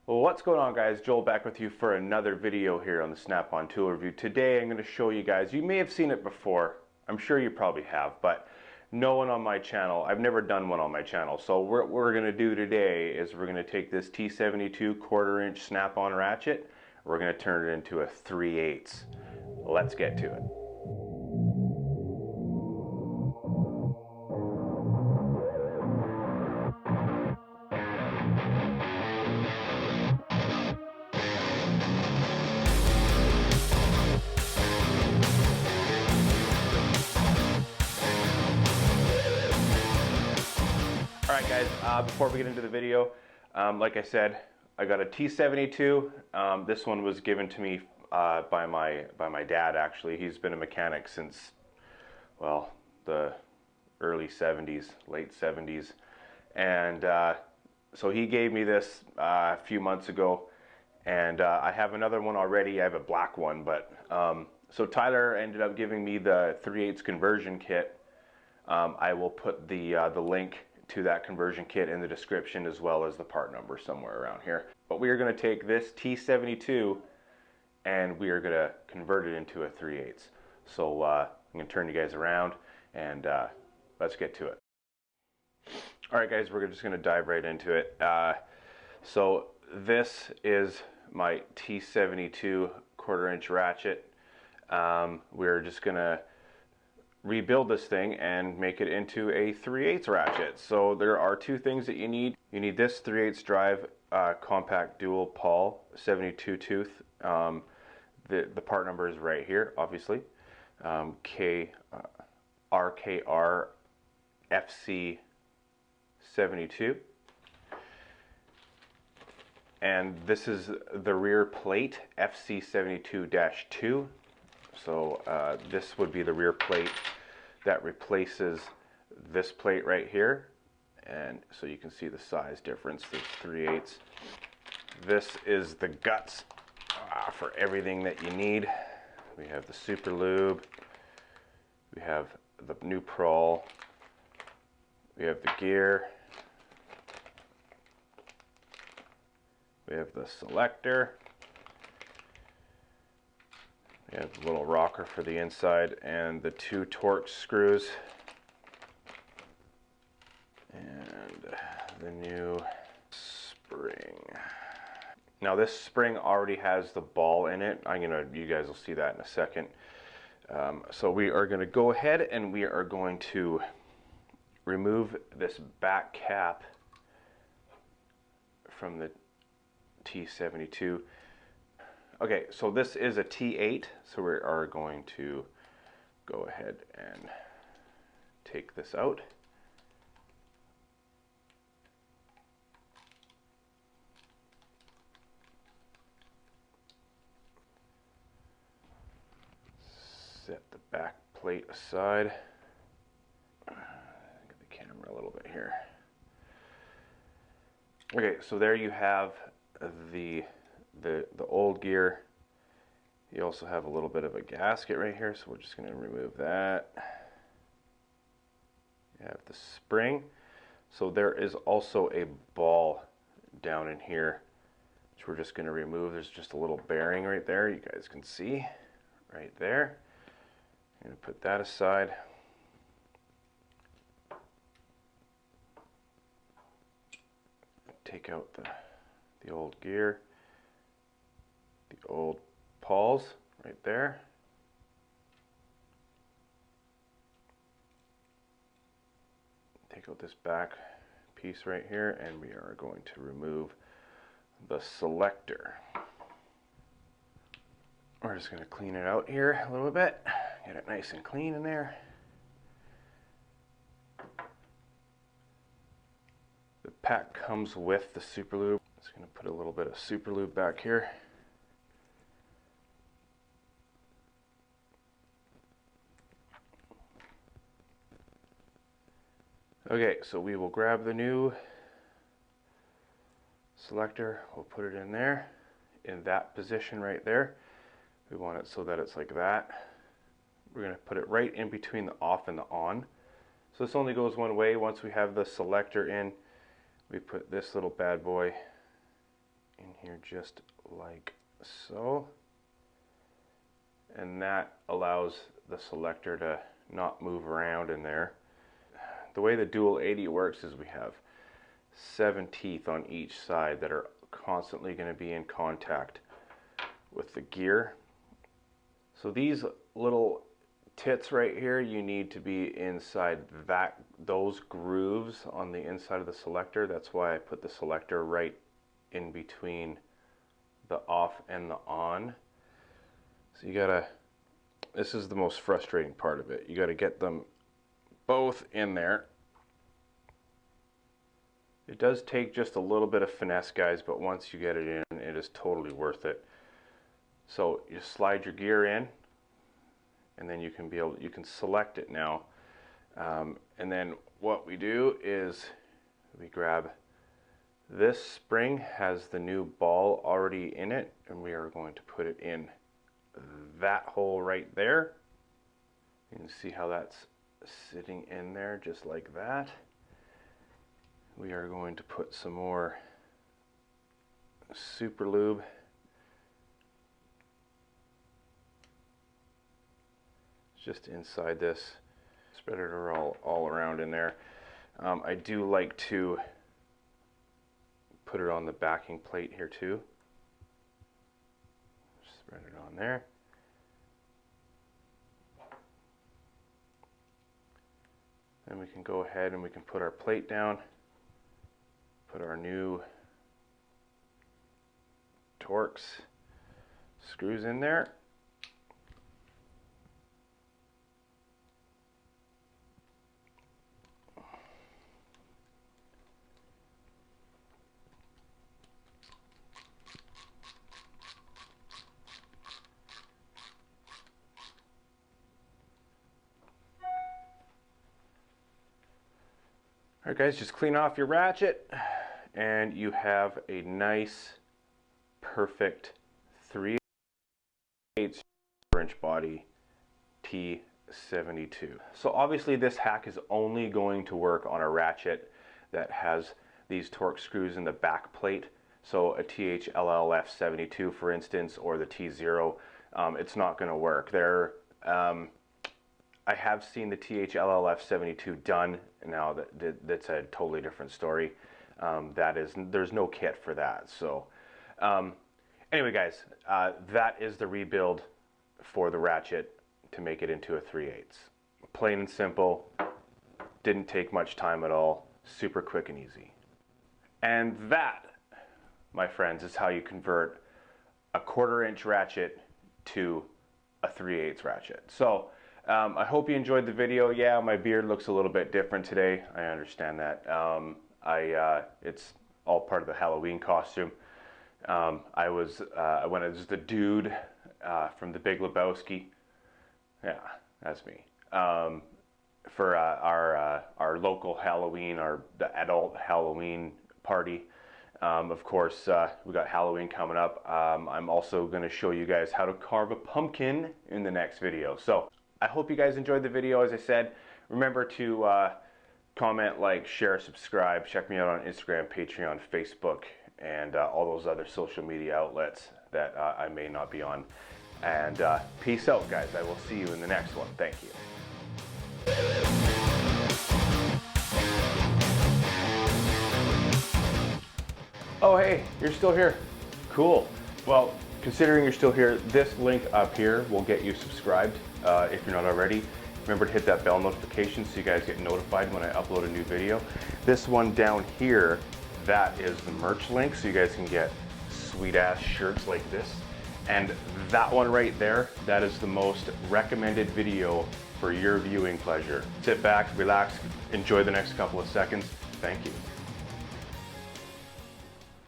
Well, what's going on, guys? Joel back with you for another video here on the Snap-on Tool Review. Today I'm going to show you guys, you may have seen it before, I'm sure you probably have, but no one on my channel, I've never done one on my channel. So what we're going to do today is we're going to take this T72 1/4" Snap-on ratchet, we're going to turn it into a 3/8. Let's get to it. Alright guys, before we get into the video, like I said, I got a T72. This one was given to me by my dad, actually. He's been a mechanic since, well, the early 70s, late 70s. And so he gave me this a few months ago. And I have another one already. I have a black one. But so Tyler ended up giving me the 3/8 conversion kit. I will put the link to that conversion kit in the description, as well as the part number somewhere around here. But we are going to take this T72 and we are going to convert it into a 3/8. So I'm going to turn you guys around and let's get to it. Alright guys, we're just going to dive right into it. So this is my T72 1/4" ratchet. We're just going to rebuild this thing and make it into a 3/8 ratchet. So there are two things that you need. You need this 3/8 drive compact dual pawl 72 tooth. The part number is right here, obviously. RKR FC 72. And this is the rear plate, FC 72-2. So this would be the rear plate that replaces this plate right here. And so you can see the size difference, there's 3/8. This is the guts for everything that you need. We have the super lube, we have the new prol, we have the gear, we have the selector, we have the little rocker for the inside, and the two Torx screws, and the new spring. Now this spring already has the ball in it. You guys will see that in a second. So we are going to go ahead and we are going to remove this back cap from the T72. Okay, so this is a T8, so we are going to go ahead and take this out. Set the back plate aside. Get the camera a little bit here. Okay, so there you have the old gear. You also have a little bit of a gasket right here, so we're just going to remove that. You have the spring. So there is also a ball down in here, which we're just going to remove. There's just a little bearing right there, you guys can see right there. I'm going to put that aside. Take out the old gear, the old pawls right there. Take out this back piece right here, and we are going to remove the selector. We're just going to clean it out here a little bit, get it nice and clean in there. The pack comes with the super lube. Just going to put a little bit of super lube back here. Okay, so we will grab the new selector, we'll put it in there, in that position right there. We want it so that it's like that. We're going to put it right in between the off and the on. So this only goes one way. Once we have the selector in, we put this little bad boy in here just like so. And that allows the selector to not move around in there. The way the dual 80 works is we have 7 teeth on each side that are constantly going to be in contact with the gear. So these little tits right here, you need to be inside those grooves on the inside of the selector. That's why I put the selector right in between the off and the on. So you gotta, this is the most frustrating part of it. You gotta get them both in there. It does take just a little bit of finesse, guys, but once you get it in, it is totally worth it. So you slide your gear in, and then you can select it now. And then what we do is we grab this spring, has the new ball already in it, and we are going to put it in that hole right there. You can see how that's sitting in there just like that. We are going to put some more super lube just inside this. Spread it all around in there. I do like to put it on the backing plate here too. Spread it on there. Then we can go ahead and we can put our plate down. Put our new Torx screws in there. Alright guys, just clean off your ratchet and you have a nice, perfect 3/8 inch body T72. So obviously this hack is only going to work on a ratchet that has these Torx screws in the back plate. So a THLLF 72 for instance, or the T0, it's not going to work. I have seen the THLLF 72 done. Now that's a totally different story. There's no kit for that. So anyway guys, that is the rebuild for the ratchet to make it into a 3/8. Plain and simple, didn't take much time at all, super quick and easy. And that, my friends, is how you convert a 1/4 inch ratchet to a 3/8 ratchet. So I hope you enjoyed the video. Yeah, my beard looks a little bit different today. I understand that. It's all part of the Halloween costume. I went as the dude from The Big Lebowski. Yeah, that's me. For our local Halloween, the adult Halloween party. Of course, we got Halloween coming up. I'm also going to show you guys how to carve a pumpkin in the next video. So I hope you guys enjoyed the video. As I said, remember to comment, like, share, subscribe. Check me out on Instagram, Patreon, Facebook, and all those other social media outlets that I may not be on. And peace out, guys. I will see you in the next one. Thank you. Oh, hey, you're still here. Cool. Well, considering you're still here, this link up here will get you subscribed if you're not already. Remember to hit that bell notification so you guys get notified when I upload a new video. This one down here, that is the merch link, so you guys can get sweet ass shirts like this. And that one right there, that is the most recommended video for your viewing pleasure. Sit back, relax, enjoy the next couple of seconds. Thank you.